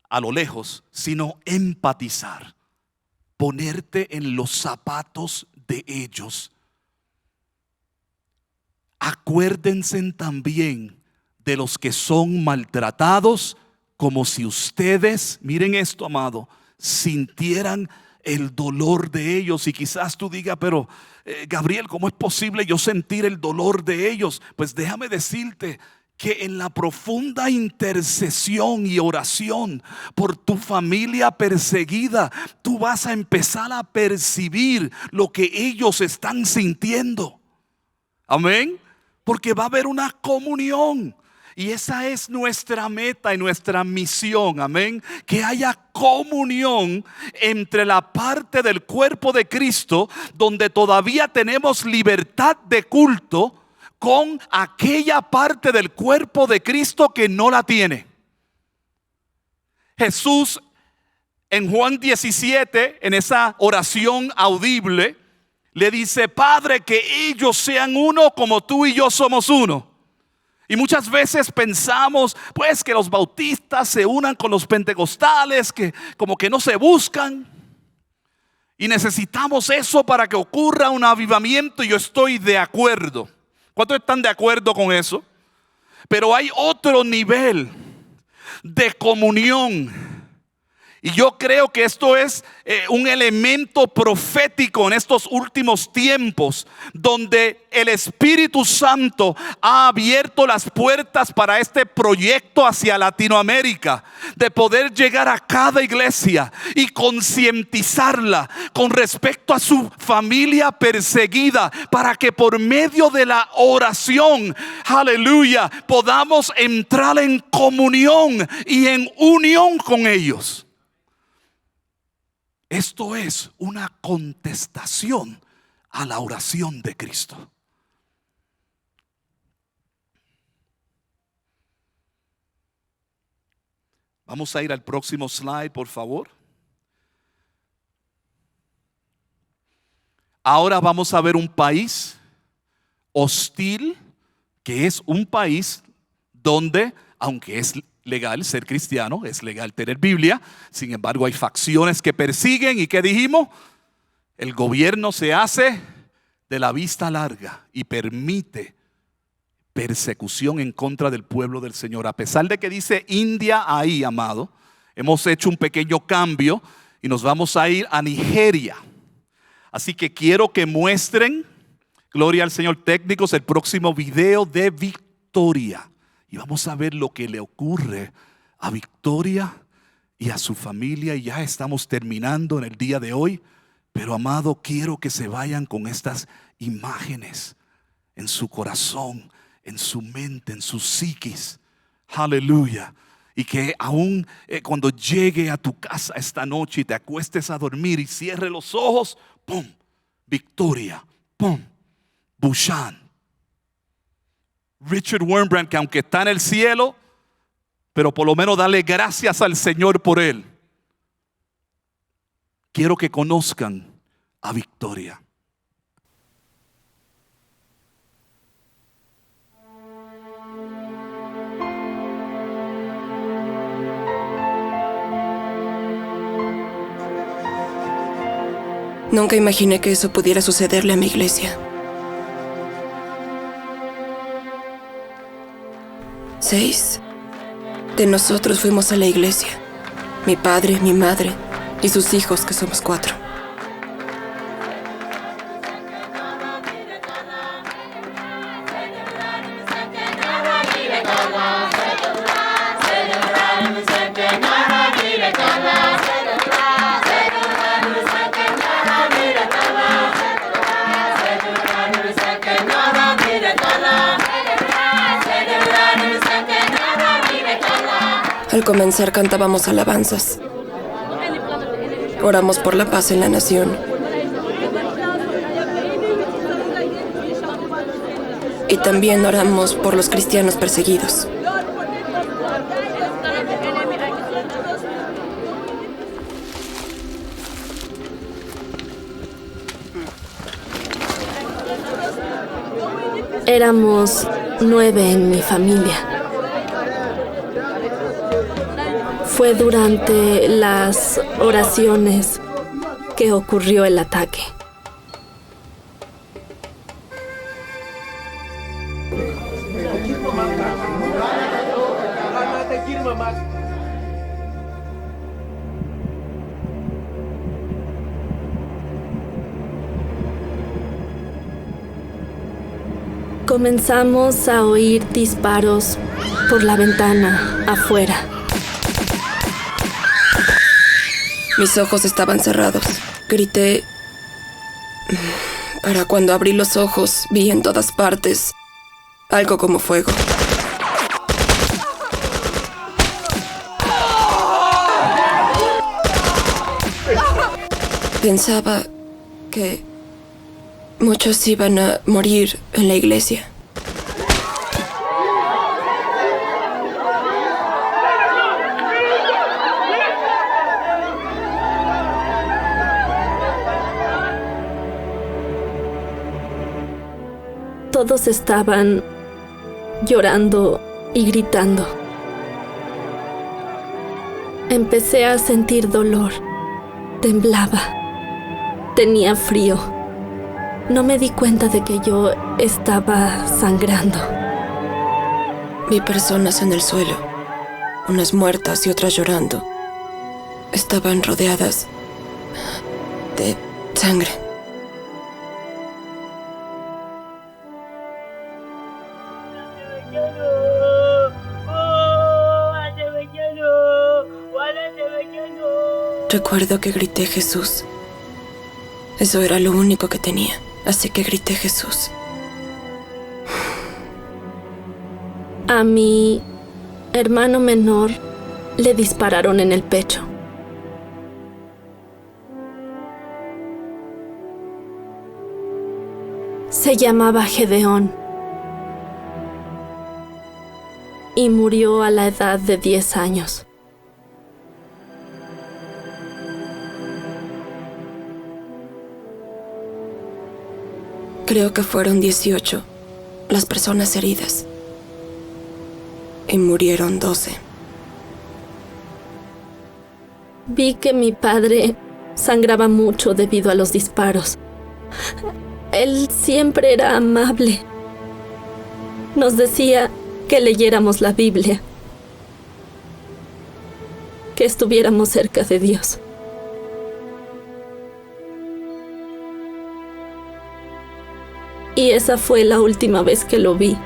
a lo lejos, sino empatizar. Ponerte en los zapatos de ellos. Acuérdense también de los que son maltratados, como si ustedes, miren esto, amado, sintieran el dolor de ellos. Y quizás tú digas: pero Gabriel, ¿cómo es posible yo sentir el dolor de ellos? Pues déjame decirte que en la profunda intercesión y oración por tu familia perseguida, tú vas a empezar a percibir lo que ellos están sintiendo. Amén. Porque va a haber una comunión. Y esa es nuestra meta y nuestra misión, amén. Que haya comunión entre la parte del cuerpo de Cristo donde todavía tenemos libertad de culto, con aquella parte del cuerpo de Cristo que no la tiene. Jesús en Juan 17, en esa oración audible, le dice: Padre, que ellos sean uno como tú y yo somos uno. Y muchas veces pensamos pues que los bautistas se unan con los pentecostales, que como que no se buscan. Y necesitamos eso para que ocurra un avivamiento, y yo estoy de acuerdo. ¿Cuántos están de acuerdo con eso? Pero hay otro nivel de comunión. Y yo creo que esto es un elemento profético en estos últimos tiempos, donde el Espíritu Santo ha abierto las puertas para este proyecto hacia Latinoamérica, de poder llegar a cada iglesia y concientizarla con respecto a su familia perseguida, para que por medio de la oración, aleluya, podamos entrar en comunión y en unión con ellos. Esto es una contestación a la oración de Cristo. Vamos a ir al próximo slide, por favor. Ahora vamos a ver un país hostil, que es un país donde, aunque es legal ser cristiano, es legal tener Biblia, sin embargo hay facciones que persiguen y ¿qué dijimos? El gobierno se hace de la vista larga y permite persecución en contra del pueblo del Señor. A pesar de que dice India ahí, amado, hemos hecho un pequeño cambio y nos vamos a ir a Nigeria. Así que quiero que muestren, gloria al Señor, técnicos, el próximo video de Victoria. Y vamos a ver lo que le ocurre a Victoria y a su familia. Y ya estamos terminando en el día de hoy. Pero amado, quiero que se vayan con estas imágenes en su corazón, en su mente, en su psiquis. Aleluya. Y que aún cuando llegue a tu casa esta noche y te acuestes a dormir y cierre los ojos, ¡pum! Victoria, ¡pum! Bushan. Richard Wurmbrand, que aunque está en el cielo, pero por lo menos dale gracias al Señor por él. Quiero que conozcan a Victoria. Nunca imaginé que eso pudiera sucederle a mi iglesia. 6 de nosotros fuimos a la iglesia. Mi padre, mi madre y sus hijos, que somos 4. Al comenzar cantábamos alabanzas. Oramos por la paz en la nación. Y también oramos por los cristianos perseguidos. Éramos 9 en mi familia. Fue durante las oraciones que ocurrió el ataque. Comenzamos a oír disparos por la ventana afuera. Mis ojos estaban cerrados. Grité. Para cuando abrí los ojos, vi en todas partes algo como fuego. Pensaba que muchos iban a morir en la iglesia. Todos estaban llorando y gritando. Empecé a sentir dolor. Temblaba. Tenía frío. No me di cuenta de que yo estaba sangrando. Vi personas en el suelo, unas muertas y otras llorando. Estaban rodeadas de sangre. Recuerdo que grité Jesús. Eso era lo único que tenía, así que grité Jesús. A mi hermano menor le dispararon en el pecho. Se llamaba Gedeón y murió a la edad de 10 años. Creo que fueron 18 las personas heridas. y murieron 12. Vi que mi padre sangraba mucho debido a los disparos. Él siempre era amable. Nos decía que leyéramos la Biblia, que estuviéramos cerca de Dios. Y esa fue la última vez que lo vi.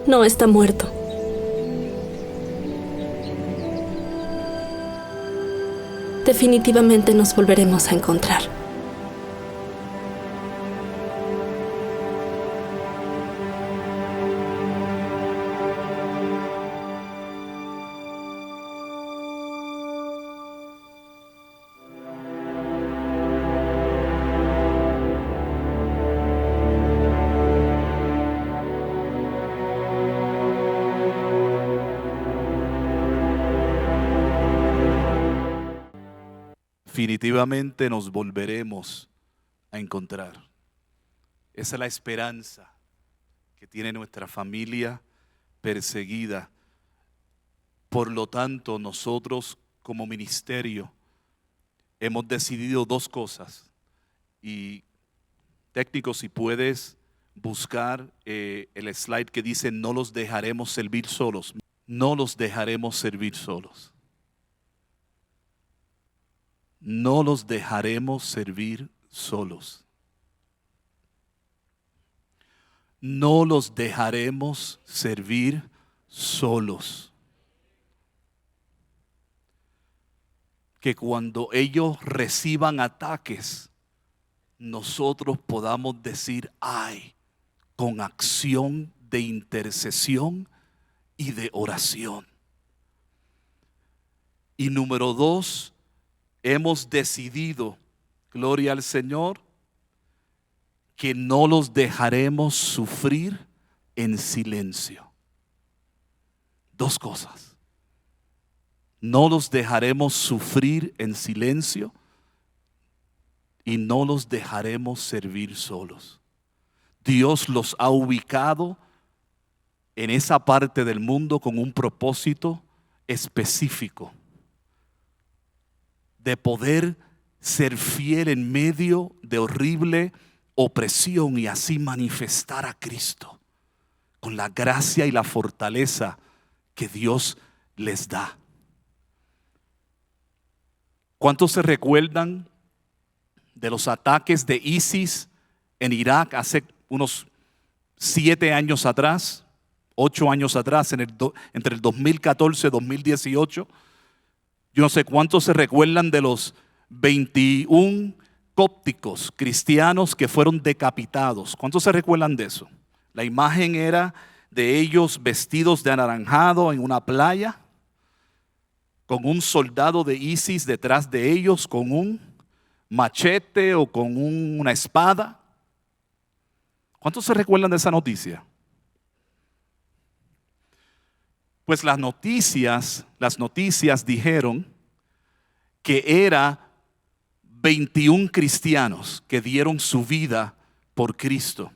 No está muerto. Definitivamente nos volveremos a encontrar. Definitivamente nos volveremos a encontrar. Esa es la esperanza que tiene nuestra familia perseguida. Por lo tanto, nosotros como ministerio hemos decidido dos cosas. Y técnico, si puedes buscar el slide que dice: no los dejaremos servir solos. No los dejaremos servir solos. No los dejaremos servir solos. No los dejaremos servir solos. Que cuando ellos reciban ataques, nosotros podamos decir: ay, con acción de intercesión y de oración. Y número 2, hemos decidido, gloria al Señor, que no los dejaremos sufrir en silencio. Dos cosas. No los dejaremos sufrir en silencio y no los dejaremos servir solos. Dios los ha ubicado en esa parte del mundo con un propósito específico de poder ser fiel en medio de horrible opresión y así manifestar a Cristo con la gracia y la fortaleza que Dios les da. ¿Cuántos se recuerdan de los ataques de ISIS en Irak hace unos 7 años atrás, 8 años atrás, entre el 2014 y 2018? Yo no sé cuántos se recuerdan de los 21 cópticos cristianos que fueron decapitados. ¿Cuántos se recuerdan de eso? La imagen era de ellos vestidos de anaranjado en una playa, con un soldado de ISIS detrás de ellos, con un machete o con una espada. ¿Cuántos se recuerdan de esa noticia? Pues las noticias dijeron que era 21 cristianos que dieron su vida por Cristo.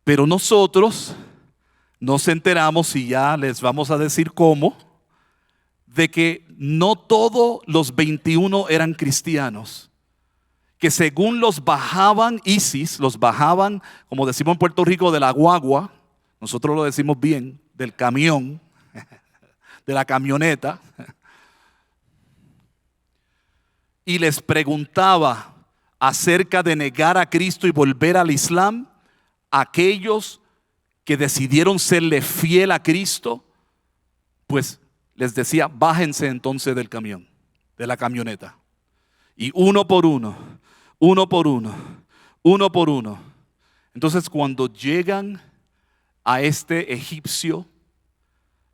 Pero nosotros nos enteramos, y ya les vamos a decir cómo, de que no todos los 21 eran cristianos. Que según los bajaban ISIS, los bajaban, como decimos en Puerto Rico, de la guagua, nosotros lo decimos bien, del camión, de la camioneta, y les preguntaba acerca de negar a Cristo y volver al Islam. Aquellos que decidieron serle fiel a Cristo, pues les decía: bájense entonces del camión, de la camioneta. Y uno por uno. Entonces, cuando llegan a este egipcio,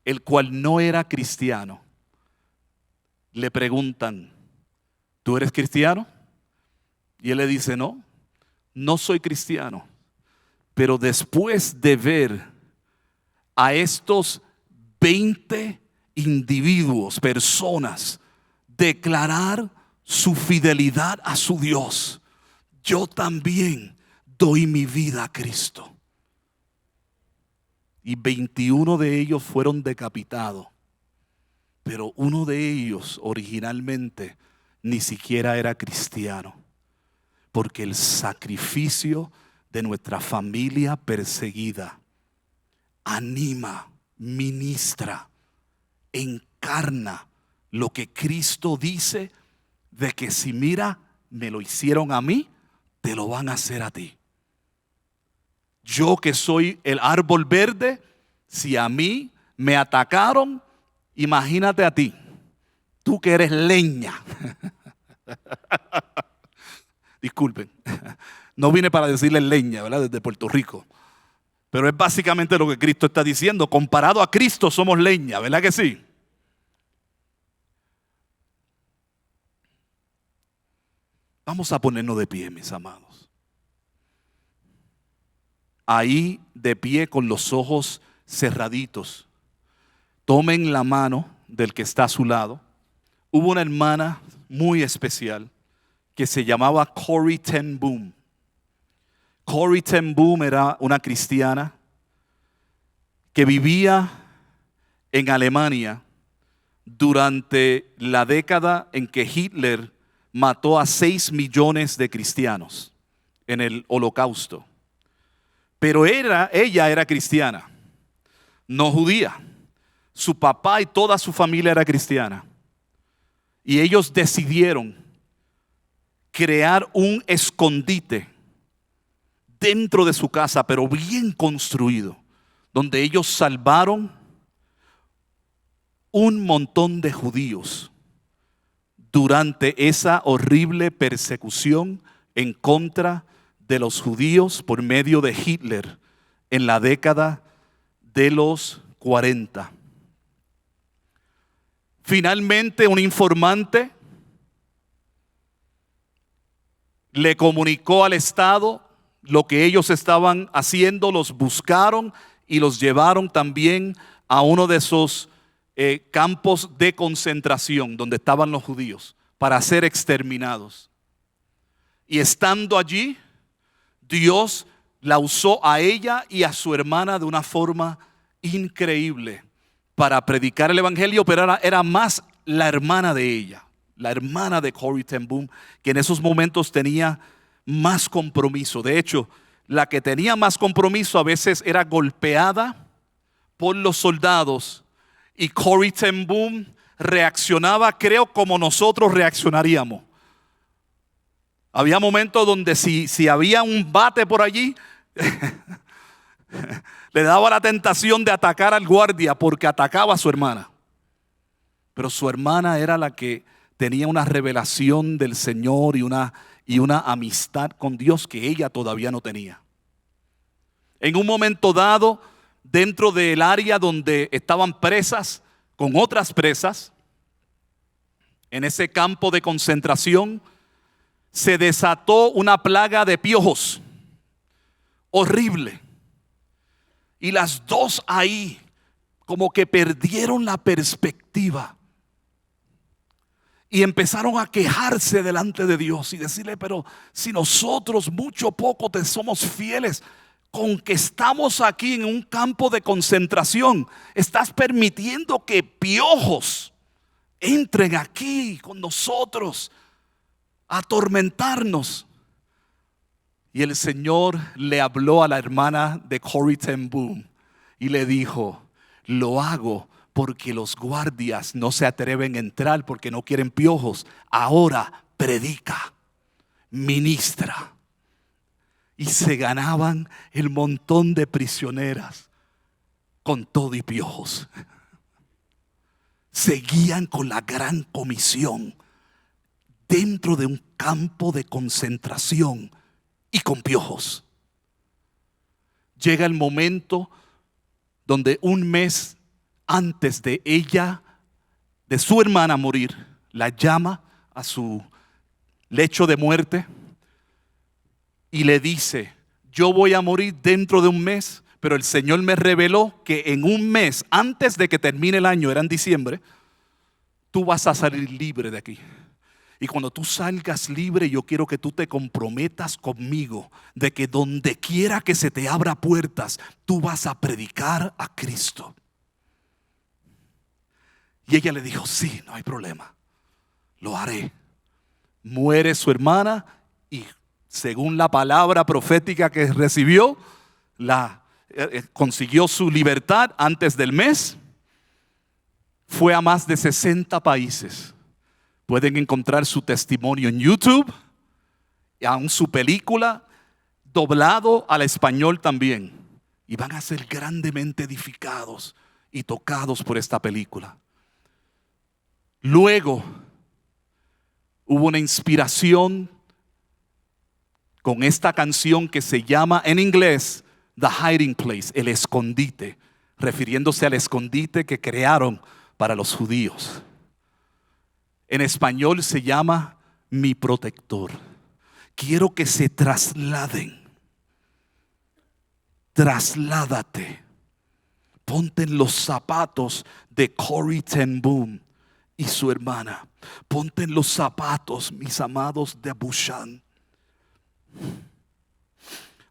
el cual no era cristiano, le preguntan: ¿tú eres cristiano? Y él le dice: no, no soy cristiano. Pero después de ver a estos 20 individuos, personas, declarar su fidelidad a su Dios. Yo también doy mi vida a Cristo. Y 21 de ellos fueron decapitados. Pero uno de ellos originalmente ni siquiera era cristiano. Porque el sacrificio de nuestra familia perseguida anima, ministra, encarna lo que Cristo dice de que si mira, me lo hicieron a mí, te lo van a hacer a ti. Yo que soy el árbol verde, si a mí me atacaron, imagínate a ti, tú que eres leña. Disculpen, no vine para decirles leña, ¿verdad? Desde Puerto Rico. Pero es básicamente lo que Cristo está diciendo. Comparado a Cristo somos leña, ¿verdad que sí? Vamos a ponernos de pie, mis amados. Ahí de pie con los ojos cerraditos. Tomen la mano del que está a su lado. Hubo una hermana muy especial que se llamaba Corrie ten Boom. Corrie ten Boom era una cristiana que vivía en Alemania durante la década en que Hitler mató a 6 millones de cristianos en el Holocausto. Pero ella era cristiana, no judía. Su papá y toda su familia era cristiana. Y ellos decidieron crear un escondite dentro de su casa, pero bien construido, donde ellos salvaron un montón de judíos durante esa horrible persecución en contra de los judíos por medio de Hitler en la década de los 40. Finalmente, un informante le comunicó al Estado lo que ellos estaban haciendo, los buscaron y los llevaron también a uno de esos campos de concentración donde estaban los judíos para ser exterminados. Y estando allí, Dios la usó a ella y a su hermana de una forma increíble para predicar el evangelio, pero era más la hermana de ella, la hermana de Corrie ten Boom, que en esos momentos tenía más compromiso. De hecho, la que tenía más compromiso a veces era golpeada por los soldados y Corrie ten Boom reaccionaba, creo, como nosotros reaccionaríamos. Había momentos donde si había un bate por allí, le daba la tentación de atacar al guardia porque atacaba a su hermana. Pero su hermana era la que tenía una revelación del Señor y una amistad con Dios que ella todavía no tenía. En un momento dado, dentro del área donde estaban presas con otras presas, en ese campo de concentración, se desató una plaga de piojos horrible. Y las dos ahí como que perdieron la perspectiva y empezaron a quejarse delante de Dios y decirle: pero si nosotros mucho poco te somos fieles, con que estamos aquí en un campo de concentración, estás permitiendo que piojos entren aquí con nosotros a atormentarnos. Y el Señor le habló a la hermana de Corrie ten Boom y le dijo: lo hago porque los guardias no se atreven a entrar porque no quieren piojos. Ahora predica, ministra. Y se ganaban el montón de prisioneras con todo y piojos. Seguían con la gran comisión dentro de un campo de concentración y con piojos. Llega el momento donde un mes antes de su hermana morir, la llama a su lecho de muerte y le dice: yo voy a morir dentro de un mes, Pero el Señor me reveló que en un mes, antes de que termine el año, era en diciembre, tú vas a salir libre de aquí. Y cuando tú salgas libre, yo quiero que tú te comprometas conmigo de que donde quiera que se te abra puertas, tú vas a predicar a Cristo. Y ella le dijo, sí, no hay problema, lo haré. Muere su hermana y según la palabra profética que recibió, consiguió su libertad antes del mes. Fue a más de 60 países. Pueden encontrar su testimonio en YouTube, y aún su película, doblado al español también. Y van a ser grandemente edificados y tocados por esta película. Luego hubo una inspiración con esta canción que se llama en inglés The Hiding Place, el escondite, refiriéndose al escondite que crearon para los judíos. En español se llama Mi Protector. Quiero que se trasladen. Trasládate. Ponte en los zapatos de Corrie ten Boom y su hermana. Ponte en los zapatos, mis amados, de Bushan.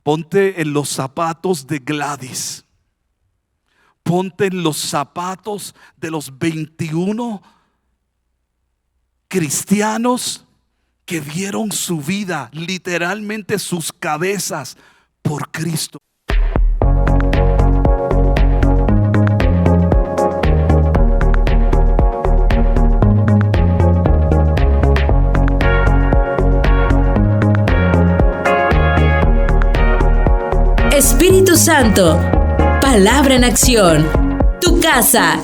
Ponte en los zapatos de Gladys. Ponte en los zapatos de los 21 cristianos que dieron su vida, literalmente sus cabezas, por Cristo. Espíritu Santo, palabra en acción. Tu casa.